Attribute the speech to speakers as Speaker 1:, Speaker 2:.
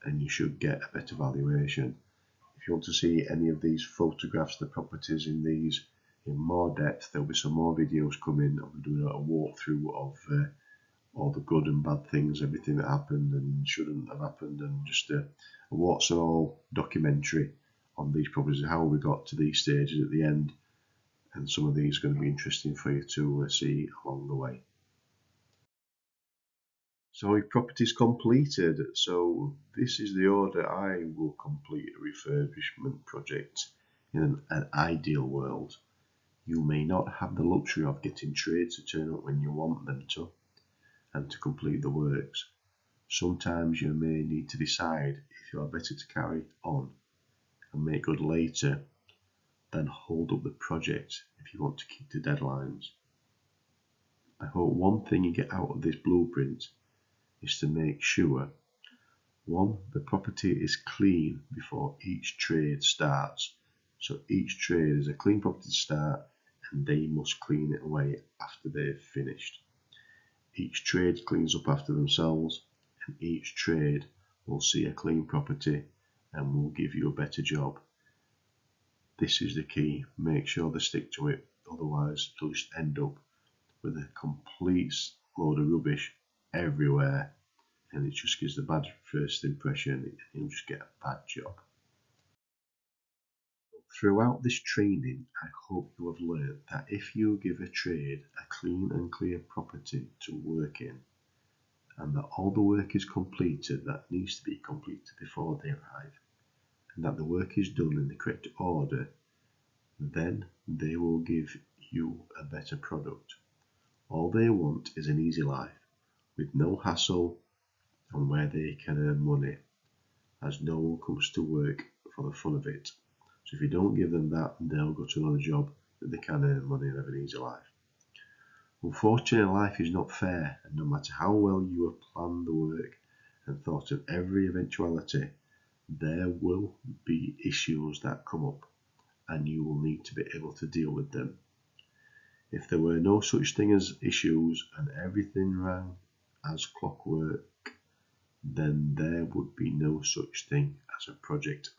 Speaker 1: and you should get a better valuation. If you want to see any of these photographs, the properties in these in more depth, there'll be some more videos coming. I'll be doing a walkthrough of all the good and bad things, everything that happened and shouldn't have happened, and just a what's all documentary on these properties, how we got to these stages at the end, and some of these are going to be interesting for you to see along the way. So if property is completed, so this is the order I will complete a refurbishment project in an ideal world. You may not have the luxury of getting trades to turn up when you want them to and to complete the works. Sometimes you may need to decide if you are better to carry on and make good later than hold up the project if you want to keep the deadlines. I hope one thing you get out of this blueprint is to make sure, 1, the property is clean before each trade starts. So each trade is a clean property to start, and they must clean it away after they've finished. Each trade cleans up after themselves, and each trade will see a clean property and will give you a better job. This is the key. Make sure they stick to it, otherwise you'll just end up with a complete load of rubbish everywhere, and it just gives the bad first impression, and you'll just get a bad job. Throughout this training, I hope you have learned that if you give a trade a clean and clear property to work in, and that all the work is completed that needs to be completed before they arrive, and that the work is done in the correct order, then they will give you a better product. All they want is an easy life, with no hassle, and where they can earn money, as no one comes to work for the fun of it. So if you don't give them that, they'll go to another job that they can earn money and have an easy life. Unfortunately, life is not fair, and no matter how well you have planned the work and thought of every eventuality, there will be issues that come up, and you will need to be able to deal with them. If there were no such thing as issues and everything ran as clockwork, then there would be no such thing as a project